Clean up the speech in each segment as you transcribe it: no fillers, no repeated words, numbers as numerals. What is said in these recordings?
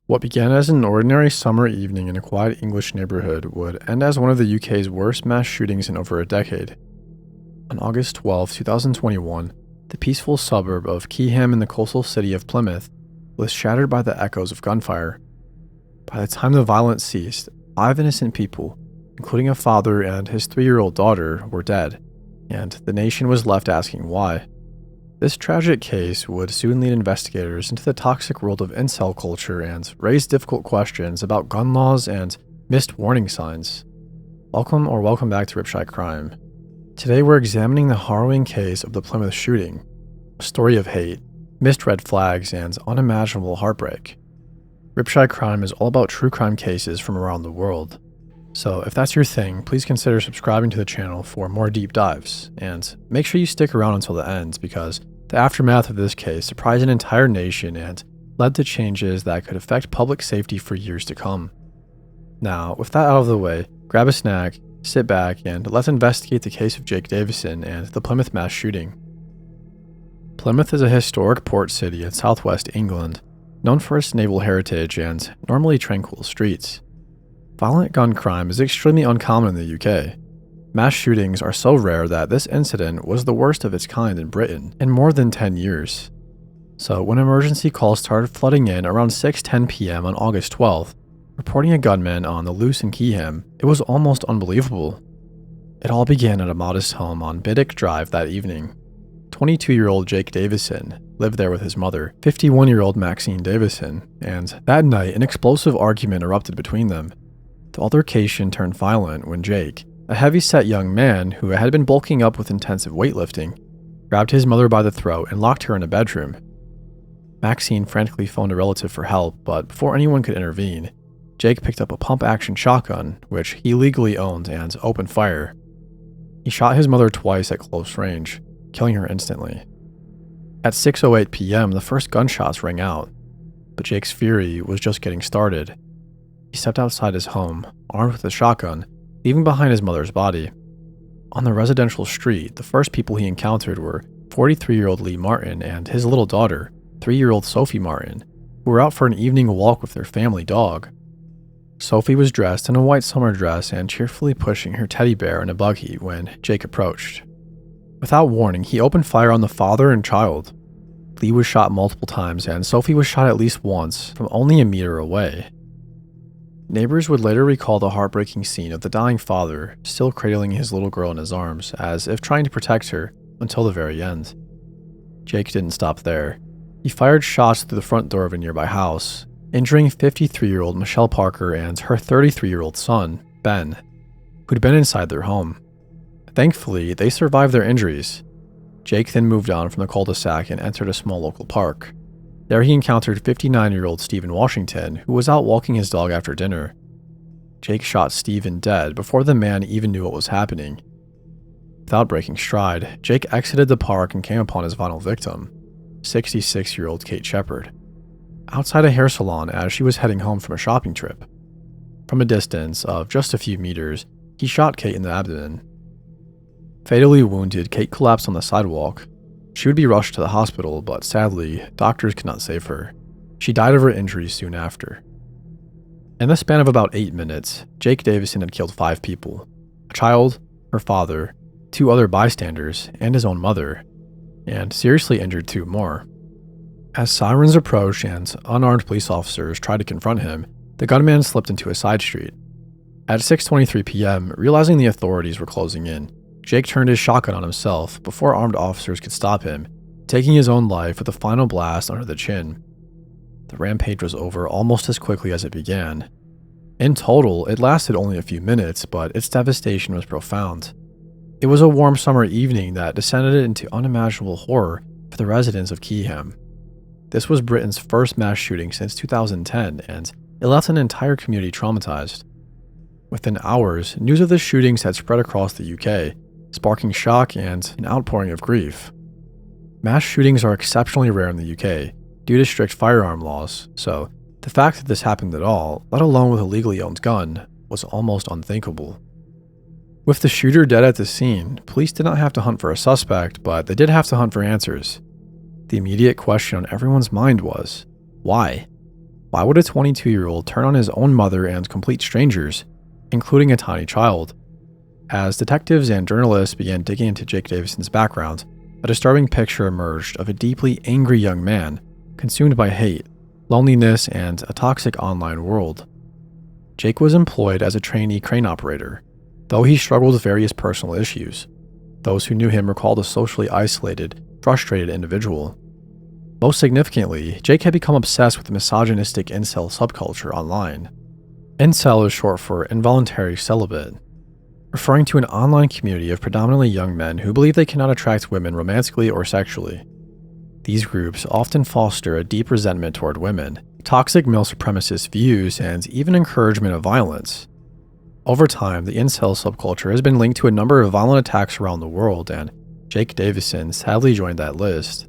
What began as an ordinary summer evening in a quiet English neighborhood would end as one of the UK's worst mass shootings in over a decade. On August 12, 2021, the peaceful suburb of Keyham in the coastal city of Plymouth was shattered by the echoes of gunfire. By the time the violence ceased, 5 innocent people, including a father and his 3-year-old daughter, were dead, and the nation was left asking why. This tragic case would soon lead investigators into the toxic world of Incel culture and raise difficult questions about gun laws and missed warning signs. Welcome back to Ripshy Crime. Today we're examining the harrowing case of the Plymouth shooting, a story of hate, missed red flags, and unimaginable heartbreak. Ripshy Crime is all about true crime cases from around the world. So if that's your thing, please consider subscribing to the channel for more deep dives, and make sure you stick around until the end because the aftermath of this case surprised an entire nation and led to changes that could affect public safety for years to come. Now, with that out of the way, grab a snack, sit back, and let's investigate the case of Jake Davison and the Plymouth mass shooting. Plymouth is a historic port city in southwest England, known for its naval heritage and normally tranquil streets. Violent gun crime is extremely uncommon in the UK. Mass shootings are so rare that this incident was the worst of its kind in Britain in more than 10 years. So when emergency calls started flooding in around 6:10 p.m. on August 12th, reporting a gunman on the loose in Keyham, it was almost unbelievable. It all began at a modest home on Biddick Drive that evening. 22-year-old Jake Davison lived there with his mother, 51-year-old Maxine Davison, and that night an explosive argument erupted between them. The altercation turned violent when Jake, a heavy-set young man who had been bulking up with intensive weightlifting, grabbed his mother by the throat and locked her in a bedroom. Maxine frantically phoned a relative for help, but before anyone could intervene, Jake picked up a pump-action shotgun, which he legally owned, and opened fire. He shot his mother twice at close range, killing her instantly. At 6:08 p.m., the first gunshots rang out, but Jake's fury was just getting started. He stepped outside his home, armed with a shotgun, leaving behind his mother's body. On the residential street, the first people he encountered were 43-year-old Lee Martin and his little daughter, 3-year-old Sophie Martin, who were out for an evening walk with their family dog. Sophie was dressed in a white summer dress and cheerfully pushing her teddy bear in a buggy when Jake approached. Without warning, he opened fire on the father and child. Lee was shot multiple times and Sophie was shot at least once from only a meter away. Neighbors would later recall the heartbreaking scene of the dying father still cradling his little girl in his arms as if trying to protect her until the very end. Jake didn't stop there. He fired shots through the front door of a nearby house, injuring 53-year-old Michelle Parker and her 33-year-old son, Ben, who'd been inside their home. Thankfully, they survived their injuries. Jake then moved on from the cul-de-sac and entered a small local park. There he encountered 59-year-old Stephen Washington, who was out walking his dog after dinner. Jake shot Stephen dead before the man even knew what was happening. Without breaking stride, Jake exited the park and came upon his final victim, 66-year-old Kate Shepard, outside a hair salon as she was heading home from a shopping trip. From a distance of just a few meters, he shot Kate in the abdomen. Fatally wounded, Kate collapsed on the sidewalk. She would be rushed to the hospital, but sadly, doctors could not save her. She died of her injuries soon after. In the span of about 8 minutes, Jake Davison had killed 5 people: a child, her father, 2 other bystanders, and his own mother, and seriously injured 2 more. As sirens approached and unarmed police officers tried to confront him, the gunman slipped into a side street. At 6:23 p.m., realizing the authorities were closing in, Jake turned his shotgun on himself before armed officers could stop him, taking his own life with a final blast under the chin. The rampage was over almost as quickly as it began. In total, it lasted only a few minutes, but its devastation was profound. It was a warm summer evening that descended into unimaginable horror for the residents of Keyham. This was Britain's first mass shooting since 2010, and it left an entire community traumatized. Within hours, news of the shootings had spread across the UK, sparking shock and an outpouring of grief. Mass shootings are exceptionally rare in the UK due to strict firearm laws, so the fact that this happened at all, let alone with a legally owned gun, was almost unthinkable. With the shooter dead at the scene, police did not have to hunt for a suspect, but they did have to hunt for answers. The immediate question on everyone's mind was, why? Why would a 22-year-old turn on his own mother and complete strangers, including a tiny child? As detectives and journalists began digging into Jake Davison's background, a disturbing picture emerged of a deeply angry young man, consumed by hate, loneliness, and a toxic online world. Jake was employed as a trainee crane operator, though he struggled with various personal issues. Those who knew him recalled a socially isolated, frustrated individual. Most significantly, Jake had become obsessed with the misogynistic incel subculture online. Incel is short for involuntary celibate, referring to an online community of predominantly young men who believe they cannot attract women romantically or sexually. These groups often foster a deep resentment toward women, toxic male supremacist views, and even encouragement of violence. Over time, the incel subculture has been linked to a number of violent attacks around the world, and Jake Davison sadly joined that list.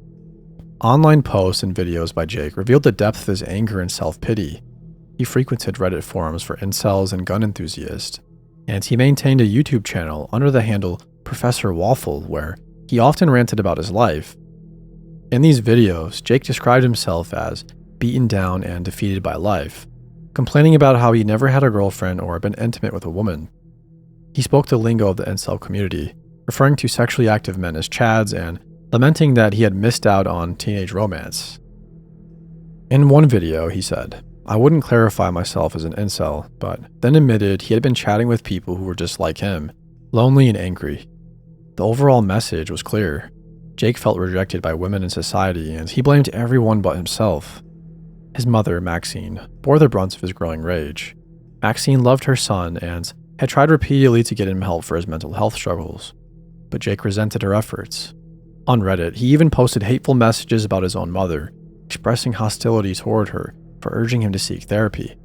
Online posts and videos by Jake revealed the depth of his anger and self-pity. He frequented Reddit forums for incels and gun enthusiasts, and he maintained a YouTube channel under the handle Professor Waffle, where he often ranted about his life. In these videos, Jake described himself as beaten down and defeated by life, complaining about how he never had a girlfriend or been intimate with a woman. He spoke the lingo of the incel community, referring to sexually active men as chads and lamenting that he had missed out on teenage romance. In one video, he said, "I wouldn't clarify myself as an incel," but then admitted he had been chatting with people who were just like him, lonely and angry. The overall message was clear. Jake felt rejected by women in society, and he blamed everyone but himself. His mother, Maxine, bore the brunt of his growing rage. Maxine loved her son and had tried repeatedly to get him help for his mental health struggles, but Jake resented her efforts. On Reddit, he even posted hateful messages about his own mother, expressing hostility toward her for urging him to seek therapy.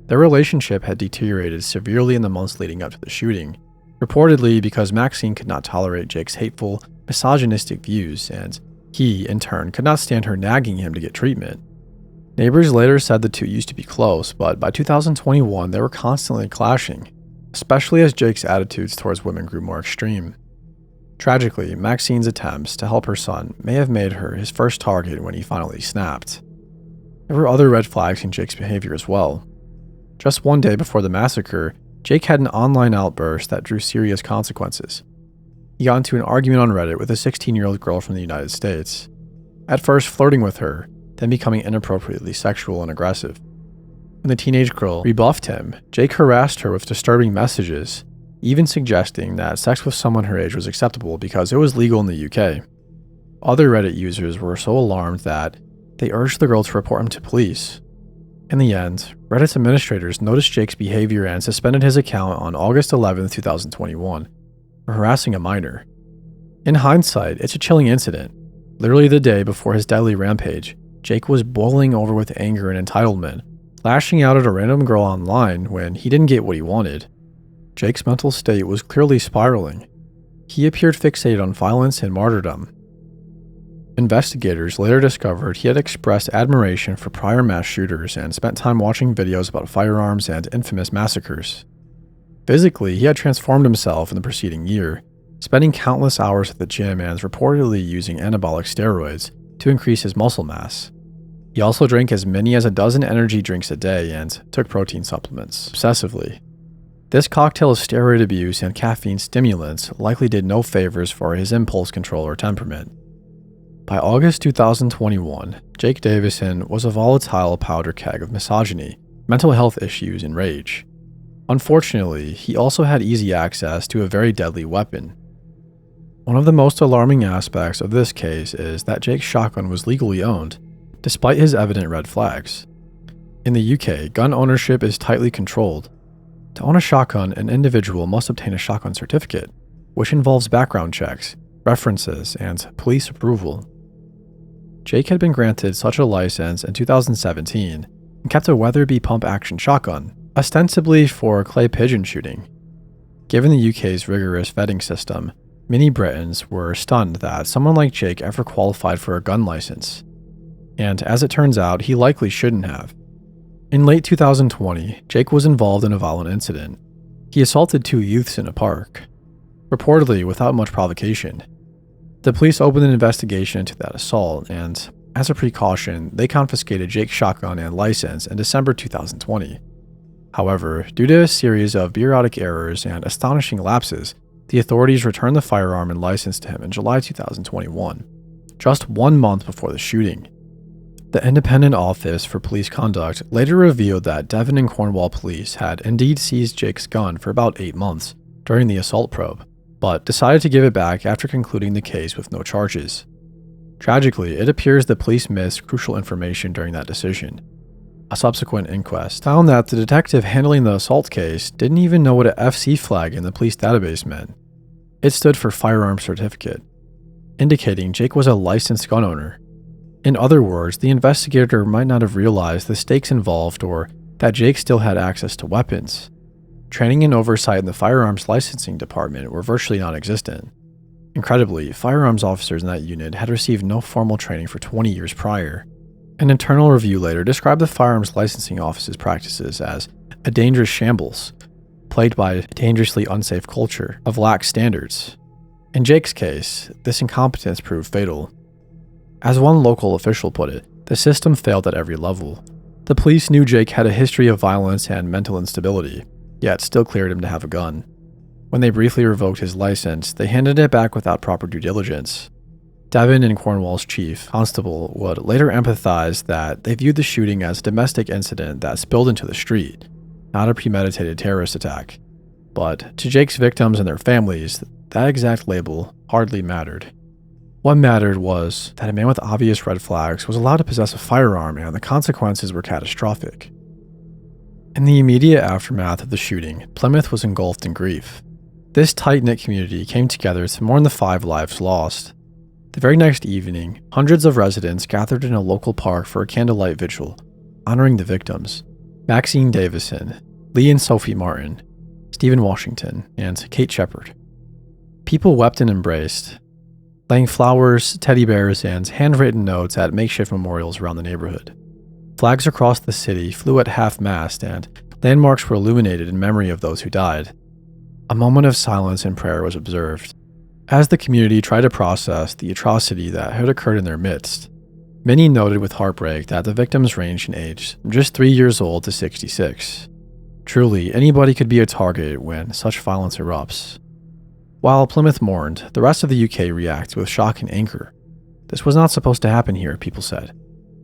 Their relationship had deteriorated severely in the months leading up to the shooting, reportedly because Maxine could not tolerate Jake's hateful, misogynistic views, and he, in turn, could not stand her nagging him to get treatment. Neighbors later said the two used to be close, but by 2021 they were constantly clashing, especially as Jake's attitudes towards women grew more extreme. Tragically, Maxine's attempts to help her son may have made her his first target when he finally snapped. There were other red flags in Jake's behavior as well. Just one day before the massacre, Jake had an online outburst that drew serious consequences. He got into an argument on Reddit with a 16-year-old girl from the United States, at first flirting with her, then becoming inappropriately sexual and aggressive. When the teenage girl rebuffed him, Jake harassed her with disturbing messages, even suggesting that sex with someone her age was acceptable because it was legal in the UK. Other Reddit users were so alarmed that they urged the girl to report him to police. In the end, Reddit's administrators noticed Jake's behavior and suspended his account on August 11, 2021, for harassing a minor. In hindsight, it's a chilling incident. Literally the day before his deadly rampage, Jake was boiling over with anger and entitlement, lashing out at a random girl online when he didn't get what he wanted. Jake's mental state was clearly spiraling. He appeared fixated on violence and martyrdom. Investigators later discovered he had expressed admiration for prior mass shooters and spent time watching videos about firearms and infamous massacres. Physically, he had transformed himself in the preceding year, spending countless hours at the gym and reportedly using anabolic steroids to increase his muscle mass. He also drank as many as a dozen energy drinks a day and took protein supplements obsessively. This cocktail of steroid abuse and caffeine stimulants likely did no favors for his impulse control or temperament. By August 2021, Jake Davison was a volatile powder keg of misogyny, mental health issues, and rage. Unfortunately, he also had easy access to a very deadly weapon. One of the most alarming aspects of this case is that Jake's shotgun was legally owned, despite his evident red flags. In the UK, gun ownership is tightly controlled. To own a shotgun, an individual must obtain a shotgun certificate, which involves background checks, references, and police approval. Jake had been granted such a license in 2017 and kept a Weatherby pump-action shotgun, ostensibly for clay pigeon shooting. Given the UK's rigorous vetting system, many Britons were stunned that someone like Jake ever qualified for a gun license. And as it turns out, he likely shouldn't have. In late 2020, Jake was involved in a violent incident. He assaulted two youths in a park, reportedly without much provocation. The police opened an investigation into that assault, and As a precaution, they confiscated Jake's shotgun and license in December 2020. However, due to a series of bureaucratic errors and astonishing lapses, the authorities returned the firearm and license to him in July 2021, just 1 month before the shooting. The Independent Office for Police Conduct later revealed that Devon and Cornwall police had indeed seized Jake's gun for about 8 months during the assault probe, but decided to give it back after concluding the case with no charges. Tragically, it appears the police missed crucial information during that decision. A subsequent inquest found that the detective handling the assault case didn't even know what a FC flag in the police database meant. It stood for Firearm Certificate, indicating Jake was a licensed gun owner. In other words, the investigator might not have realized the stakes involved or that Jake still had access to weapons. Training and oversight in the firearms licensing department were virtually non-existent. Incredibly, firearms officers in that unit had received no formal training for 20 years prior. An internal review later described the firearms licensing office's practices as a dangerous shambles, plagued by a dangerously unsafe culture of lax standards. In Jake's case, this incompetence proved fatal. As one local official put it, the system failed at every level. The police knew Jake had a history of violence and mental instability, yet still cleared him to have a gun. When they briefly revoked his license, they handed it back without proper due diligence. Devon and Cornwall's chief constable would later empathize that they viewed the shooting as a domestic incident that spilled into the street, not a premeditated terrorist attack. But to Jake's victims and their families, that exact label hardly mattered. What mattered was that a man with obvious red flags was allowed to possess a firearm, and the consequences were catastrophic. In the immediate aftermath of the shooting, Plymouth was engulfed in grief. This tight-knit community came together to mourn the 5 lives lost. The very next evening, hundreds of residents gathered in a local park for a candlelight vigil, honoring the victims: Maxine Davison, Lee and Sophie Martin, Stephen Washington, and Kate Shepard. People wept and embraced, laying flowers, teddy bears, and handwritten notes at makeshift memorials around the neighborhood. Flags across the city flew at half-mast, and landmarks were illuminated in memory of those who died. A moment of silence and prayer was observed, as the community tried to process the atrocity that had occurred in their midst. Many noted with heartbreak that the victims ranged in age from just 3 years old to 66. Truly, anybody could be a target when such violence erupts. While Plymouth mourned, the rest of the UK reacted with shock and anger. This was not supposed to happen here, people said.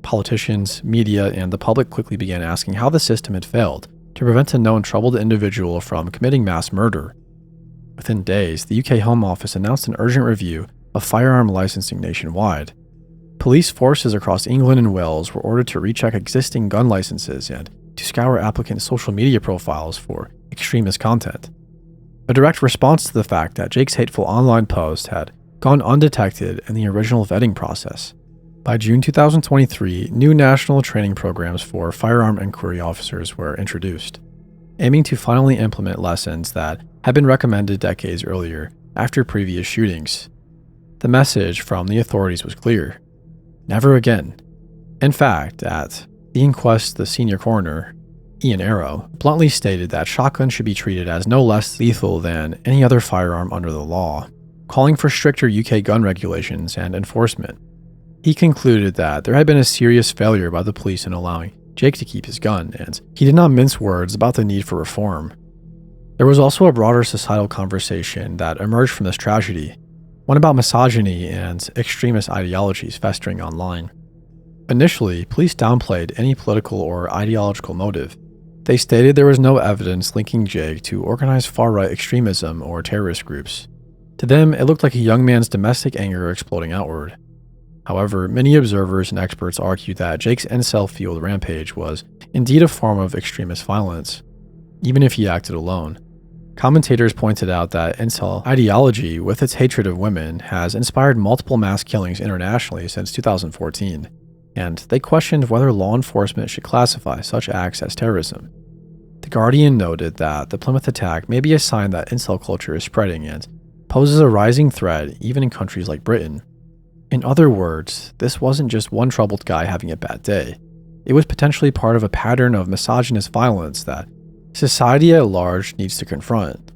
Politicians, media, and the public quickly began asking how the system had failed to prevent a known troubled individual from committing mass murder. Within days, the UK Home Office announced an urgent review of firearm licensing nationwide. Police forces across England and Wales were ordered to recheck existing gun licenses and to scour applicants' social media profiles for extremist content. A direct response to the fact that Jake's hateful online post had gone undetected in the original vetting process. By June 2023, new national training programs for firearm inquiry officers were introduced, aiming to finally implement lessons that had been recommended decades earlier after previous shootings. The message from the authorities was clear: never again. In fact, at the inquest, the senior coroner, Ian Arrow, bluntly stated that shotguns should be treated as no less lethal than any other firearm under the law, calling for stricter UK gun regulations and enforcement. He concluded that there had been a serious failure by the police in allowing Jake to keep his gun, and he did not mince words about the need for reform. There was also a broader societal conversation that emerged from this tragedy, one about misogyny and extremist ideologies festering online. Initially, police downplayed any political or ideological motive. They stated there was no evidence linking Jake to organized far-right extremism or terrorist groups. To them, it looked like a young man's domestic anger exploding outward. However, many observers and experts argued that Jake's Incel-fueled rampage was indeed a form of extremist violence, even if he acted alone. Commentators pointed out that Incel ideology, with its hatred of women, has inspired multiple mass killings internationally since 2014, and they questioned whether law enforcement should classify such acts as terrorism. The Guardian noted that the Plymouth attack may be a sign that Incel culture is spreading and poses a rising threat even in countries like Britain. In other words, this wasn't just one troubled guy having a bad day. It was potentially part of a pattern of misogynist violence that society at large needs to confront.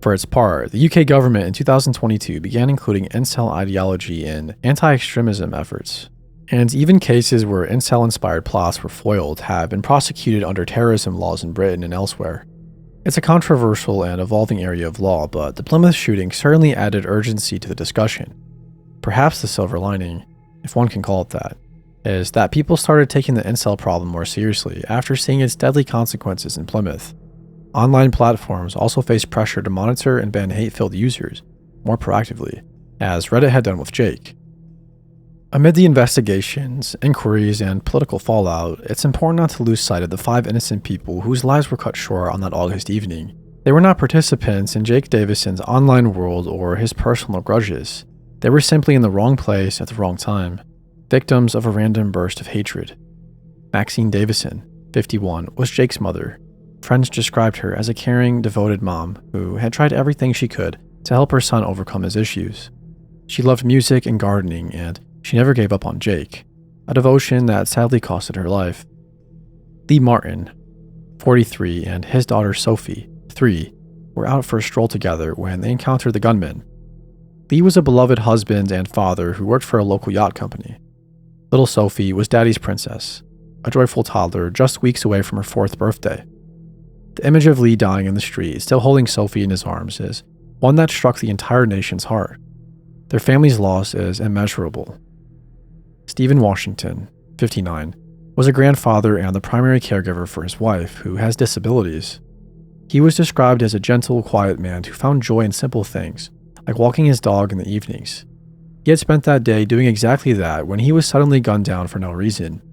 For its part, the UK government in 2022 began including Incel ideology in anti-extremism efforts. And even cases where incel-inspired plots were foiled have been prosecuted under terrorism laws in Britain and elsewhere. It's a controversial and evolving area of law, but the Plymouth shooting certainly added urgency to the discussion. Perhaps the silver lining, if one can call it that, is that people started taking the incel problem more seriously after seeing its deadly consequences in Plymouth. Online platforms also face pressure to monitor and ban hate-filled users more proactively, as Reddit had done with Jake. Amid the investigations, inquiries, and political fallout, it's important not to lose sight of the 5 innocent people whose lives were cut short on that August evening. They were not participants in Jake Davison's online world or his personal grudges. They were simply in the wrong place at the wrong time, victims of a random burst of hatred. Maxine Davison, 51, was Jake's mother. Friends described her as a caring, devoted mom who had tried everything she could to help her son overcome his issues. She loved music and gardening, and she never gave up on Jake, a devotion that sadly costed her life. Lee Martin, 43, and his daughter Sophie, 3, were out for a stroll together when they encountered the gunman. Lee was a beloved husband and father who worked for a local yacht company. Little Sophie was Daddy's princess, a joyful toddler just weeks away from her 4th birthday. The image of Lee dying in the street, still holding Sophie in his arms, is one that struck the entire nation's heart. Their family's loss is immeasurable. Stephen Washington, 59, was a grandfather and the primary caregiver for his wife, who has disabilities. He was described as a gentle, quiet man who found joy in simple things, like walking his dog in the evenings. He had spent that day doing exactly that when he was suddenly gunned down for no reason.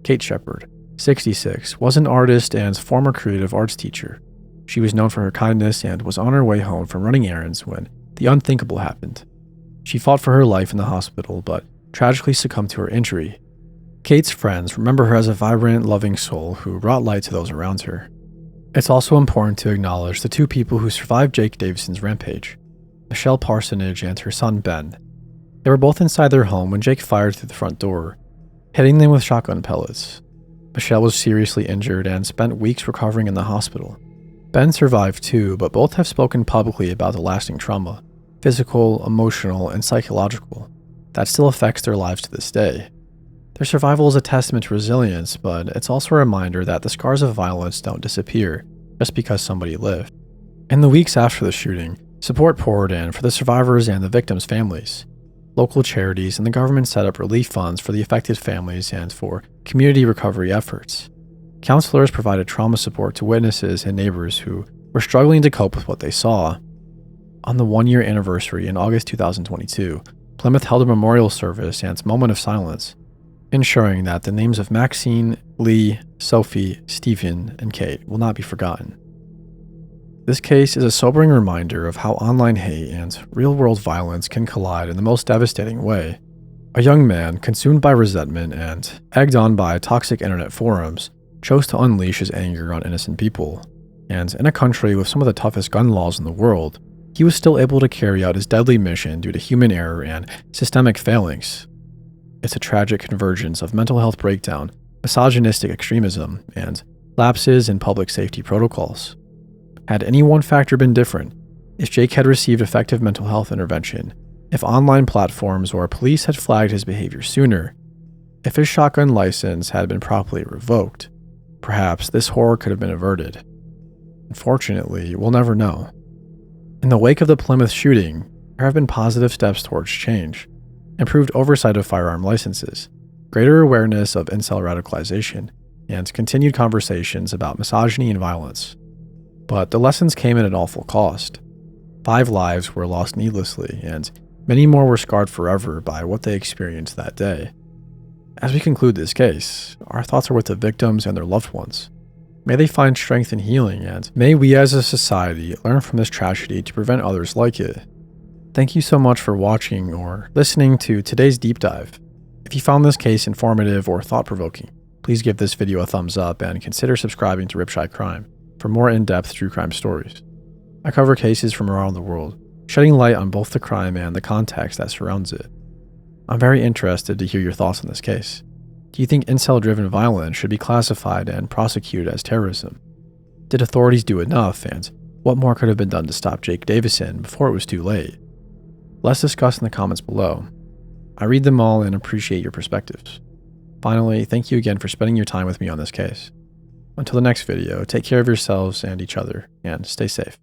Kate Shepard, 66, was an artist and former creative arts teacher. She was known for her kindness and was on her way home from running errands when the unthinkable happened. She fought for her life in the hospital, but tragically succumbed to her injury. Kate's friends remember her as a vibrant, loving soul who brought light to those around her. It's also important to acknowledge the 2 people who survived Jake Davison's rampage, Michelle Parsonage and her son Ben. They were both inside their home when Jake fired through the front door, hitting them with shotgun pellets. Michelle was seriously injured and spent weeks recovering in the hospital. Ben survived too, but both have spoken publicly about the lasting trauma, physical, emotional, and psychological, that still affects their lives to this day. Their survival is a testament to resilience, but it's also a reminder that the scars of violence don't disappear just because somebody lived. In the weeks after the shooting, support poured in for the survivors and the victims' families. Local charities and the government set up relief funds for the affected families and for community recovery efforts. Counselors provided trauma support to witnesses and neighbors who were struggling to cope with what they saw. On the 1-year anniversary in August 2022, Plymouth held a memorial service and moment of silence, ensuring that the names of Maxine, Lee, Sophie, Stephen, and Kate will not be forgotten. This case is a sobering reminder of how online hate and real-world violence can collide in the most devastating way. A young man, consumed by resentment and egged on by toxic internet forums, chose to unleash his anger on innocent people. And in a country with some of the toughest gun laws in the world, he was still able to carry out his deadly mission due to human error and systemic failings. It's a tragic convergence of mental health breakdown, misogynistic extremism, and lapses in public safety protocols. Had any one factor been different, if Jake had received effective mental health intervention, if online platforms or police had flagged his behavior sooner, if his shotgun license had been properly revoked, perhaps this horror could have been averted. Unfortunately, we'll never know. In the wake of the Plymouth shooting, there have been positive steps towards change, improved oversight of firearm licenses, greater awareness of incel radicalization, and continued conversations about misogyny and violence. But the lessons came at an awful cost. 5 lives were lost needlessly, and many more were scarred forever by what they experienced that day. As we conclude this case, our thoughts are with the victims and their loved ones. May they find strength and healing, and may we as a society learn from this tragedy to prevent others like it. Thank you so much for watching or listening to today's deep dive. If you found this case informative or thought-provoking, please give this video a thumbs up and consider subscribing to Ripshy Crime for more in-depth true crime stories. I cover cases from around the world, shedding light on both the crime and the context that surrounds it. I'm very interested to hear your thoughts on this case. Do you think incel-driven violence should be classified and prosecuted as terrorism? Did authorities do enough, and what more could have been done to stop Jake Davison before it was too late? Let's discuss in the comments below. I read them all and appreciate your perspectives. Finally, thank you again for spending your time with me on this case. Until the next video, take care of yourselves and each other, and stay safe.